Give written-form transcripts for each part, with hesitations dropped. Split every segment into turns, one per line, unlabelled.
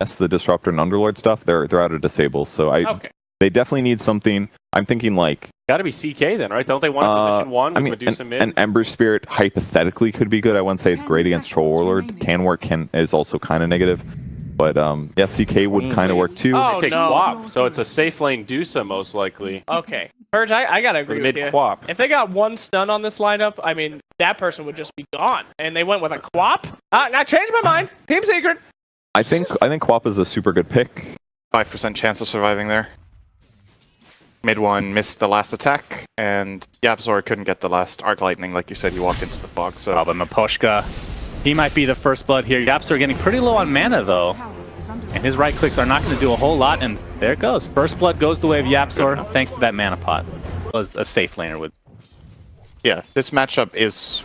That's the Disruptor and Underlord stuff. They're out of disables, so they definitely need something. I'm thinking like
got to be CK then, right? Don't they want position 1 with Medusa mid?
An Ember Spirit hypothetically could be good. I wouldn't say it's great against Troll Warlord. Can work. Is also kind of negative. But yeah, CK would kind of work too.
Oh, no. Quap, so it's a safe lane Dusa most likely.
Okay. Purge, I gotta agree with you.
Quap.
If they got one stun on this lineup, I mean, that person would just be gone. And they went with a Quap? Now change my mind. Team Secret.
I think Quap is a super good pick.
5% chance of surviving there. Mid one missed the last attack, and Yapzor couldn't get the last Arc Lightning, like you said, he walked into the fog. So,
but Miposhka, he might be the first blood here. Yapzor getting pretty low on mana though, and his right clicks are not going to do a whole lot. And there it goes. First blood goes the way of Yapzor, thanks to that mana pot. Was a safe laner with.
Yeah, this matchup is,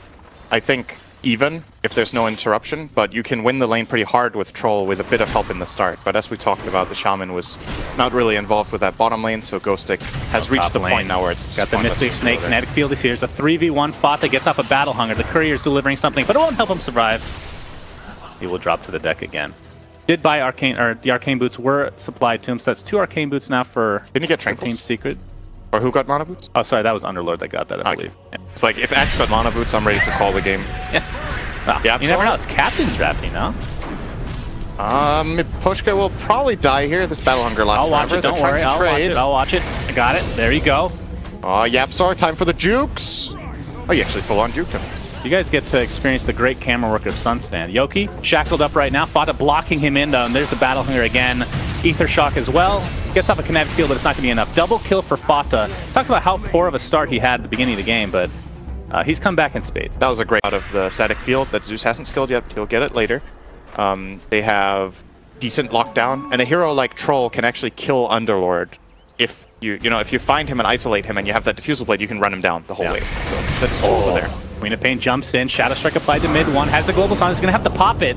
I think, even if there's no interruption, but you can win the lane pretty hard with Troll with a bit of help in the start. But as we talked about, the Shaman was not really involved with that bottom lane, so Ghostic has reached the point now where it's
got the Mystic Snake kinetic field is here. It's a 3v1. Fata gets off a Battle Hunger. The Courier's delivering something, but it won't help him survive. He will drop to the deck again. Did buy Arcane, or the Arcane Boots were supplied to him, so that's 2 Arcane Boots now for
Didn't he get Tranquils?
Team Secret.
Or who got Mana Boots?
Oh, sorry, that was Underlord that got that, I believe.
Yeah. It's like, if Axe got Mana Boots, I'm ready to call the game.
Well,
yeah,
you never know. It's Captain's Draft, you know?
Miposhka will probably die here. This Battle Hunger lasts
forever.
They're
Don't worry, I'll watch it. I got it. There you go.
Yapzor, time for the jukes. Oh, you actually full-on juked him.
You guys get to experience the great camera work of Suns fan. Yoki, shackled up right now. Fata blocking him in, and there's the Battle Hunger again. Ether Shock as well. Gets off a kinetic field, but it's not going to be enough. Double kill for Fata. Talk about how poor of a start he had at the beginning of the game, but he's come back in spades.
That was a great out of the static field that Zeus hasn't skilled yet. He'll get it later. They have decent lockdown, and a hero like Troll can actually kill Underlord. If you find him and isolate him, and you have that Diffusal Blade, you can run him down the whole way. So the tools are there.
Queen of Pain jumps in. Shadow Strike applied to mid one. Has the Global Song. He's going to have to pop it.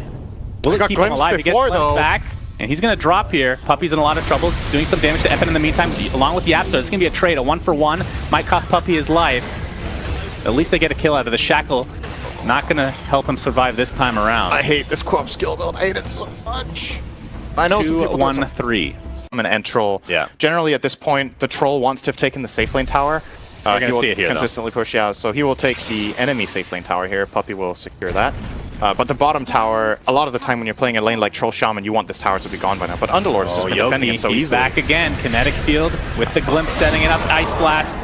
Will it keep him alive? He gets glimpsed back. And he's going to drop here. Puppy's in a lot of trouble, doing some damage to Epic in the meantime, along with Yapzor. It's going to be a trade, a 1-for-1. Might cost Puppy his life. At least they get a kill out of the Shackle. Not going to help him survive this time around.
I hate this Quap skill build. I hate it so much. I know some people
2-1-3.
I'm going to end Troll.
Yeah.
Generally, at this point, the Troll wants to have taken the safe lane tower.
He will
consistently push, so he will take the enemy safe lane tower here. Puppy will secure that. But the bottom tower, a lot of the time when you're playing a lane like Troll Shaman, you want this tower to be gone by now. But Underlord has just been defending it so
he's
easily.
Back again. Kinetic field with the glimpse setting it up. Ice Blast.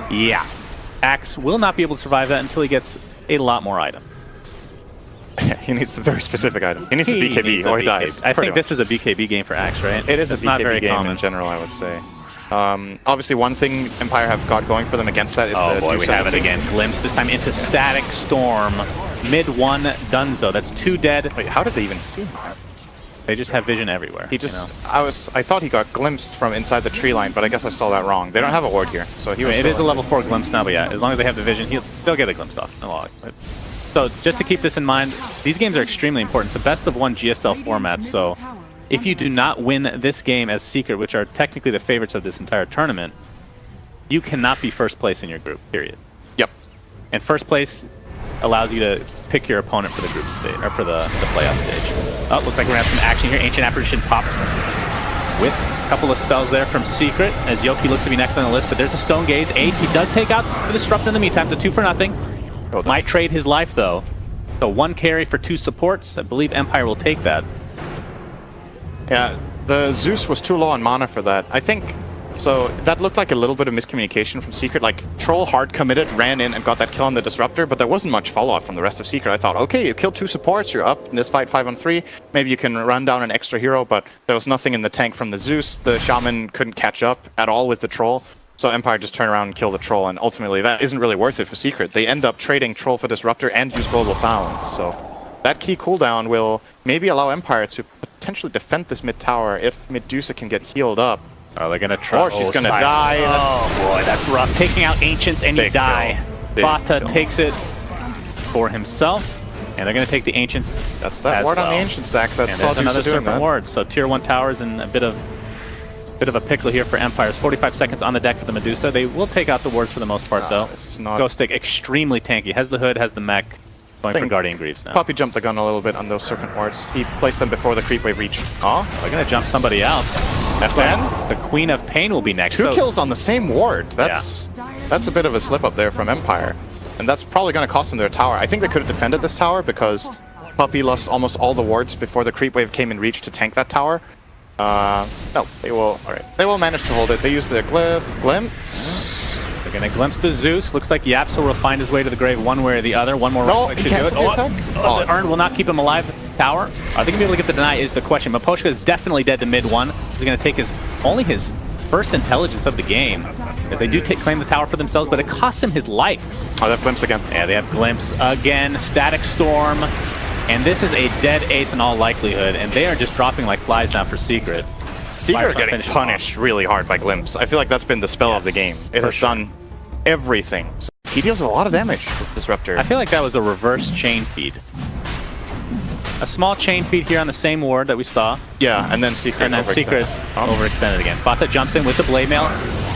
Yeah. Axe will not be able to survive that until he gets a lot more item.
He needs a very specific item. He needs a BKB or he dies.
I think this is a BKB game for Axe, right?
It is a BKB
not very
game
common
in general, I would say. Obviously, one thing Empire have got going for them against that is the
we have it again. Glimpse, this time into Static Storm. Mid one Dunzo. That's 2 dead.
Wait, how did they even see that?
They just have vision everywhere.
He just, I thought he got glimpsed from inside the tree line, but I guess I saw that wrong. They don't have a ward here, so he was.
It is a level 4 glimpse now, but yeah, as long as they have the vision, they'll get a glimpse off. So just to keep this in mind, these games are extremely important. It's a best of 1 GSL format, so if you do not win this game as Secret, which are technically the favorites of this entire tournament, you cannot be first place in your group, period.
Yep.
And first place allows you to pick your opponent for the group stage, or for the playoff stage. Oh, looks like we're going to have some action here. Ancient Apparition popped with a couple of spells there from Secret, as Yoki looks to be next on the list, but there's a Stone Gaze. Ace, he does take out the Disrupt in the meantime. It's a 2-for-0. Might trade his life, though. So 1 carry for 2 supports. I believe Empire will take that.
Yeah, the Zeus was too low on mana for that. I think, so that looked like a little bit of miscommunication from Secret. Like, Troll hard committed, ran in and got that kill on the Disruptor, but there wasn't much follow-up from the rest of Secret. I thought, okay, you killed 2 supports, you're up in this fight 5-on-3. Maybe you can run down an extra hero, but there was nothing in the tank from the Zeus. The Shaman couldn't catch up at all with the Troll. So Empire just turn around and kill the Troll, and ultimately that isn't really worth it for Secret. They end up trading Troll for Disruptor and use Global Silence, so that key cooldown will maybe allow Empire to potentially defend this mid tower if Medusa can get healed up.
Oh, they're gonna try.
Or she's gonna die.
Oh boy, that's rough. Taking out Ancients and you die. Fata takes it for himself, and they're gonna take the Ancients.
That's that ward on the Ancient stack. That's all
another Serpent ward. So tier 1 towers and a bit of a pickle here for Empires. 45 seconds on the deck for the Medusa. They will take out the wards for the most part, though.
This is not...
Ghostic extremely tanky. Has the hood, has the mech. Going for Guardian Greaves now.
Puppy jumped the gun a little bit on those Serpent Wards. He placed them before the creep wave reached.
Oh, they're going to jump somebody else.
FN?
The Queen of Pain will be next.
Two kills on the same ward. That's a bit of a slip up there from Empire. And that's probably going to cost them their tower. I think they could have defended this tower because Puppy lost almost all the wards before the creep wave came in reach to tank that tower. No, they will. All right, they will manage to hold it. They use their glimpse.
They're going to glimpse the Zeus. Looks like Yapso will find his way to the grave one way or the other. One more
No,
right
he
click should do
can't
it.
attack.
The Urn will not keep him alive. Tower. Are they going to be able to get the deny is the question. Maposhka is definitely dead to mid one. He's going to take only his first intelligence of the game. As they do claim the tower for themselves, but it costs him his life.
Oh, they have glimpse again.
Yeah, they have glimpse again. Static Storm. And this is a dead ace in all likelihood. And they are just dropping like flies now for Secret.
Secret are getting punished really hard by glimpse. I feel like that's been the spell of the game. It has done everything. So he deals a lot of damage with Disruptor.
I feel like that was a reverse chain feed. A small chain feed here on the same ward that we saw.
Yeah, and then Secret
And then Secret overextended again. Fata jumps in with the Blade Mail.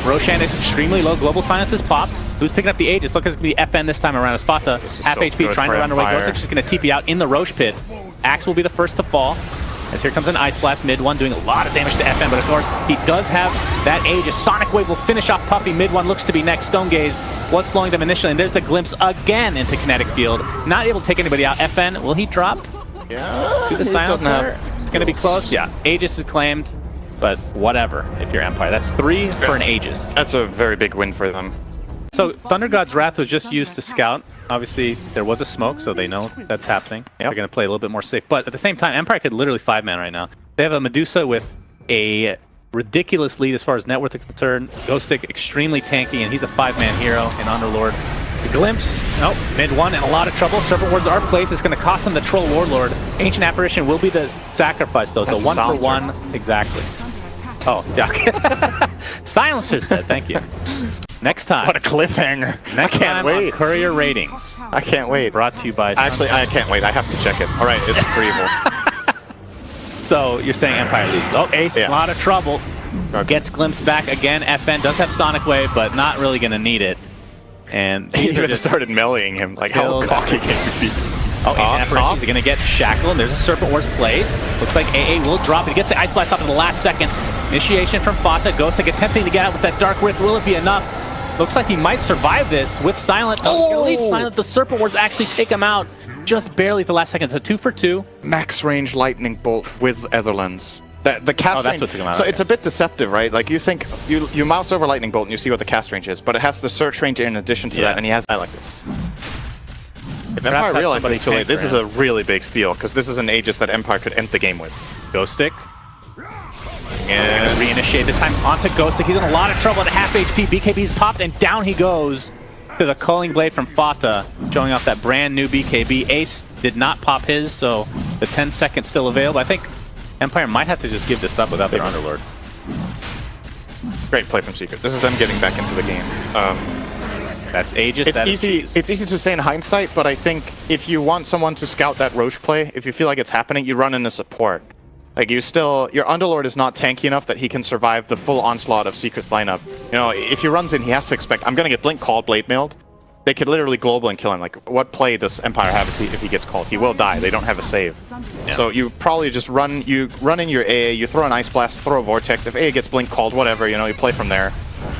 Roshan is extremely low. Global Silence is popped. Who's picking up the Aegis? Look, it's going to be FN this time around as Fata. Half HP trying to run away. Ghostic just going to TP out in the Roche pit. Axe will be the first to fall. As here comes an Ice Blast mid one, doing a lot of damage to FN, but of course he does have that Aegis. Sonic Wave will finish off Puppy. Mid one looks to be next. Stone Gaze was slowing them initially, and there's the Glimpse again into Kinetic Field. Not able to take anybody out. FN, will he drop?
Yeah,
to the Silencer? It's going to be close. Yeah, Aegis is claimed, but whatever if you're Empire. That's 3 for an Aegis.
That's a very big win for them.
So Thunder God's Wrath was just used to scout. Obviously, there was a smoke, so they know that's happening. They're going to play a little bit more safe. But at the same time, Empire could literally 5-man right now. They have a Medusa with a ridiculous lead as far as net worth is concerned. Ghostic extremely tanky, and he's a 5-man hero in Underlord. The Glimpse, mid one in a lot of trouble. Serpent Wards are placed. It's going to cost them the Troll Warlord. Ancient Apparition will be the sacrifice, though.
That's
so 1 for
Silencer.
1, exactly. Oh, yeah. Silencer's dead. Thank you. Next time.
What a cliffhanger.
Next
I can't
time
wait.
on Courier Ratings.
I can't wait.
Brought to you by...
Actually, I can't wait. I have to check it. All right, it's for evil.
So you're saying Empire loses. Oh, Ace, a lot of trouble. Gets glimpsed back again. FN does have Sonic Wave, but not really going to need it. And
He
these are
even
just
started meleeing him. Like, how
killed.
cocky can you be?
Oh, Apparition's going to get shackled, and there's a Serpent Wars placed. Looks like AA will drop it. He gets the Ice Blast off in the last second. Initiation from Fata. Ghostic attempting to get out with that Dark Rift. Will it be enough? Looks like he might survive this with Silent. Oh, he's going to leave Silent. The Serpent Wars actually take him out just barely at the last second. So 2 for 2.
Max range lightning bolt with Etherlands. The cast
that's
range.
what took him out,
So
okay.
it's a bit deceptive, right? Like you think you mouse over lightning bolt and you see what the cast range is, but it has the search range in addition to that, and he has. I like this. If Empire realizes this too late, this is a really big steal because this is an Aegis that Empire could end the game with.
Ghostic. And reinitiate this time onto Ghostic. He's in a lot of trouble at half HP. BKB's popped and down he goes to the Culling Blade from Fata, showing off that brand new BKB. Ace did not pop his, so the 10 seconds still available. I think Empire might have to just give this up without their Underlord.
Great play from Secret. This is them getting back into the game.
That's Aegis.
It's
that
easy.
is
It's easy to say in hindsight, but I think if you want someone to scout that Roche play, if you feel like it's happening, you run into support. Like your Underlord is not tanky enough that he can survive the full onslaught of Secret's lineup. You know, if he runs in, he has to expect, I'm gonna get Blink called, Blade Mailed. They could literally global and kill him. Like, what play does Empire have if he gets called? He will die. They don't have a save. Yeah. So you probably just run in your AA, you throw an Ice Blast, throw a Vortex. If AA gets Blink called, whatever, you know, you play from there.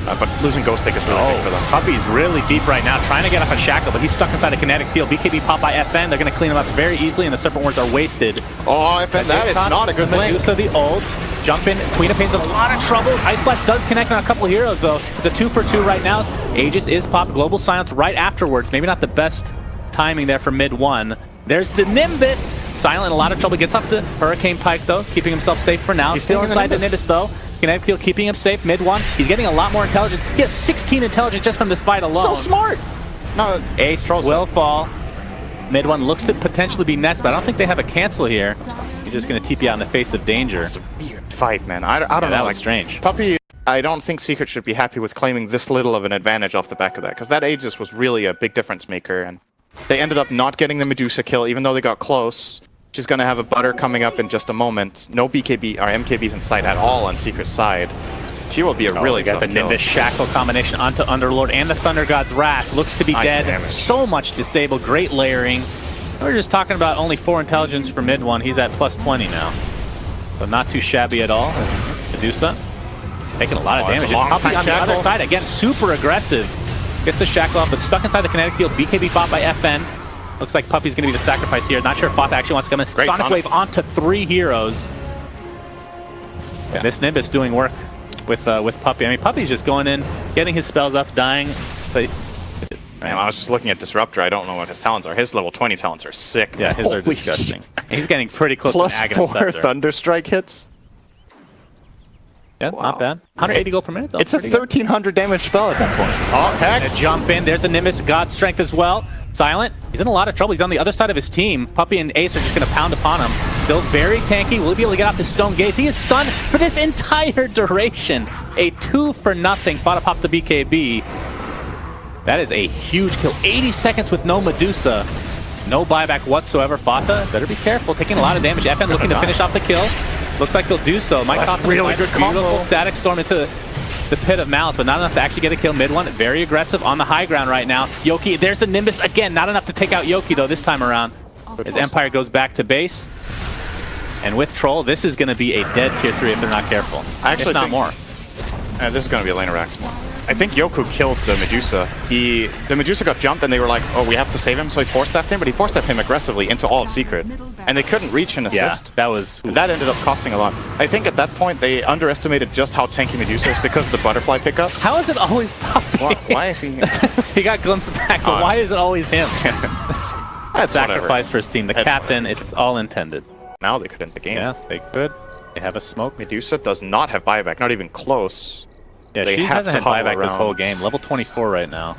But losing Ghostic is really big for them.
Puppy's really deep right now, trying to get off a shackle, but he's stuck inside a kinetic field. BKB pop by FN. They're going to clean him up very easily, and the Serpent Wards are wasted.
Oh, FN, that is not a good blink.
Medusa the ult. Jump in. Queen of Pain's in a lot of trouble. Ice Blast does connect on a couple heroes, though. It's a 2 for 2 right now. Aegis is popped. Global Silence right afterwards. Maybe not the best timing there for mid one. There's the Nimbus. Silent in a lot of trouble. Gets off the Hurricane Pike, though, keeping himself safe for now.
He's
still
taking
inside
the
the Nimbus, though. Kinetic Field keeping him safe. Mid one. He's getting a lot more intelligence. He has 16 intelligence just from this fight alone.
So smart. No,
Ace will fall. Mid one looks to potentially be next, but I don't think they have a cancel here. He's just going to TP out in the face of danger.
It's a weird fight, man. I don't know.
That was
like,
strange.
Puppy, I don't think Secret should be happy with claiming this little of an advantage off the back of that, because that Aegis was really a big difference maker, and they ended up not getting the Medusa kill, even though they got close. She's going to have a butter coming up in just a moment. No BKB or MKBs in sight at all on Secret's side. She will be a really tough
the
kill.
Nimbus Shackle combination onto Underlord, and the Thunder God's Wrath looks to be
Nice
dead.
damage.
So much disabled. Great layering. We're just talking about only 4 intelligence for mid one. He's at plus 20 now. So not too shabby at all. Medusa taking a lot of damage. Puppy on the other side, again, super aggressive. Gets the shackle off, but stuck inside the kinetic field. BKB bought by FN. Looks like Puppy's going to be the sacrifice here. Not sure if Fata actually wants to come in.
Great
Sonic Wave onto 3 heroes. Yeah. This Nimbus doing work with Puppy. I mean, Puppy's just going in, getting his spells up, dying. But
Man, I was just looking at Disruptor. I don't know what his talents are. His level 20 talents are sick.
yeah, his are
Holy
disgusting.
shit.
He's getting pretty close
Plus
to Aghanim
4
Scepter.
Thunderstrike hits.
Yeah, not bad. 180 gold per minute, though.
It's a
Pretty good.
1300 damage spell at that point. Oh, heck.
A jump in. There's a Nimbus God Strength as well. Silent. He's in a lot of trouble. He's on the other side of his team. Puppy and Ace are just going to pound upon him. Still very tanky. Will he be able to get off his Stone Gaze? He is stunned for this entire duration. A 2-for-0. Fata pop the BKB. That is a huge kill. 80 seconds with no Medusa. No buyback whatsoever. Fata, better be careful. Taking a lot of damage. FN looking to finish off the kill. Looks like they'll do so. Might cost them
really
a
good
beautiful
combo.
static storm into the pit of malice, but not enough to actually get a kill. Mid one, very aggressive on the high ground right now. Yoki, there's the Nimbus again. Not enough to take out Yoki though this time around. As Empire goes back to base. And with Troll, this is going to be a dead tier 3 if they're not careful.
I actually
if not
think-
more.
This is going to be a Elena Rax one. I think Yoku killed the Medusa. The Medusa got jumped and they were like, oh, we have to save him, so he force-staffed him, but he force-staffed him aggressively into all of Secret. And they couldn't reach an
Yeah,
assist.
that was...
That ended up costing a lot. I think at that point they underestimated just how tanky Medusa is because of the butterfly pickup.
How is it always Puppy?
Why is he...
He got glimpsed back, but why is it always him?
That's
Sacrifice for his team. The
That's
captain, it's all intended.
Now they could end the game.
Yeah, they could. They have a smoke.
Medusa does not have buyback, not even close.
Yeah,
They
she
have
hasn't
to
had buyback
huddle
this whole
around.
game. Level 24 right now.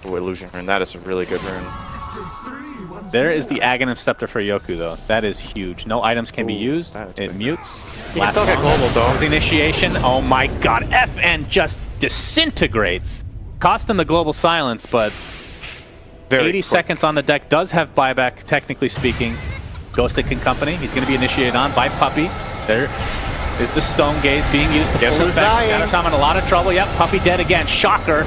Ooh, Illusion Rune, that is a really good rune.
There is the Aghanim Scepter for Yoku, though. That is huge. No items can be used.
that's
It
big.
mutes.
You can still get global though.
The initiation. Oh my god. FN just disintegrates. Cost them the global silence, but
Very
80
quick.
seconds on the deck does have buyback, technically speaking. Ghostic and company. He's going to be initiated on by Puppy. There is the Stone Gaze being used to
Guess
full
who's
effect.
dying?
Natashama in a lot of trouble. Yep, Puppy dead again. Shocker.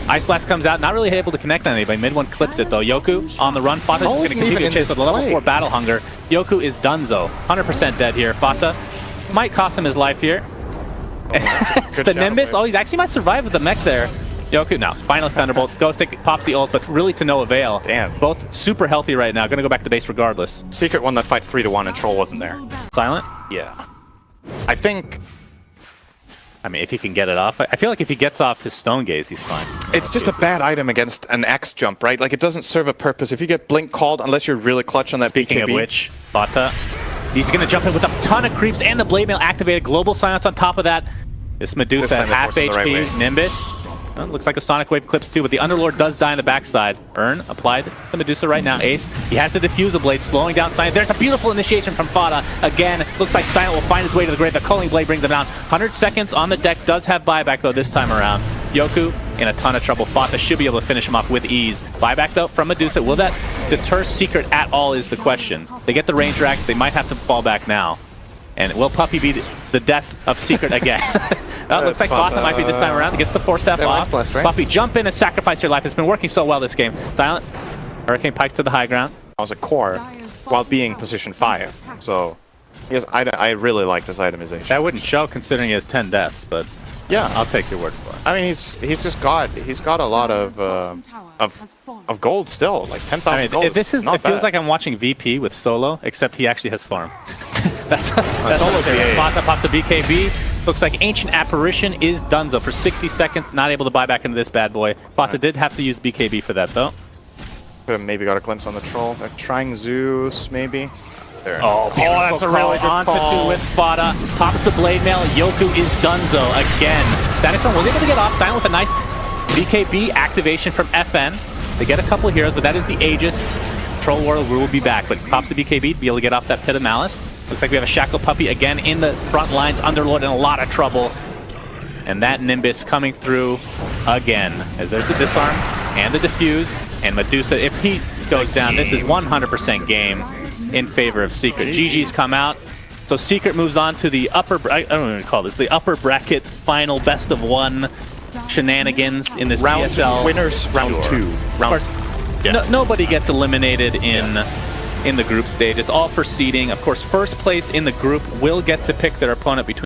Ice Blast comes out, not really able to connect on anybody. Mid one clips it though. Yoku on the run. Fata's
Troll
going to
isn't
continue
even
to
in
chase
this
with the level
play.
4 battle hunger. Yoku is donezo. 100% dead here. Fata might cost him his life here.
Good
The
shadow
Nimbus,
blade.
oh, he actually might survive with the mech there. Yoku, no. Final Thunderbolt. Ghostic pops the ult, but really to no avail.
Damn.
Both super healthy right now. Going to go back to base regardless.
Secret won that fight 3-1 and Troll wasn't there.
Silent?
Yeah. I think
I mean, if he can get it off. I feel like if he gets off his Stone Gaze, he's fine.
it's just a bad item against an X jump, right? Like it doesn't serve a purpose. If you get Blink called, unless you're really clutch on that
Speaking
BKB.
of which, Fata, he's going to jump in with a ton of creeps and the Blade Mail activated. Global Silence on top of that. This Medusa
This time they
half
forced it the right
HP.
way.
Nimbus. Well, looks like a Sonic Wave clips too, but the Underlord does die in the backside. Urn applied to Medusa right now. Ace, he has the Diffusal Blade, slowing down Silent. There's a beautiful initiation from Fata. Again, looks like Silent will find his way to the grave. The Culling Blade brings him down. 100 seconds on the deck, does have buyback though this time around. Yoku in a ton of trouble. Fata should be able to finish him off with ease. Buyback though from Medusa. Will that deter Secret at all is the question. They get the range racks, they might have to fall back now. And will Puppy be the death of Secret again? That looks like Fata might be this time around. He gets the 4-step
Yeah,
off.
Ice Blast, right?
Puppy, jump in and sacrifice your life. It's been working so well this game. Silent. Hurricane Pikes to the high ground.
I was a core while being position 5. So yes, I really like this itemization.
That wouldn't show considering he has 10 deaths, but
Yeah.
I'll take your word for it.
I mean, he's just got a lot of gold still, like 10,000
I
gold.
mean, this is
not
it feels
bad.
like I'm watching VP with Solo, except he actually has farm. that's
Solo's the A.
Fata pops the BKB. Looks like Ancient Apparition is donezo for 60 seconds. Not able to buy back into this bad boy. Fata did have to use BKB for that though.
Could have maybe got a glimpse on the troll. They're trying Zeus, maybe. There.
Oh,
that's a really good
on to
call.
two with Fata. Pops the Blade Mail. Yoku is donezo again. Static Storm was able to get off. Silent with a nice BKB activation from FN. They get a couple of heroes, but that is the Aegis. Troll Warrior will be back, but pops the BKB to be able to get off that Pit of Malice. Looks like we have a Shackle Puppy again in the front lines. Underlord in a lot of trouble. And that Nimbus coming through again. As there's the Disarm and the Diffuse. And Medusa, if he goes down, this is 100% game in favor of Secret. GG's come out. So Secret moves on to the upper, I don't know what to call this, the upper bracket final best of one shenanigans in this
Round
PSL.
winners, round
Sure.
2.
Of
Round
course, nobody gets eliminated in the group stage. It's all for seeding. Of course, first place in the group will get to pick their opponent between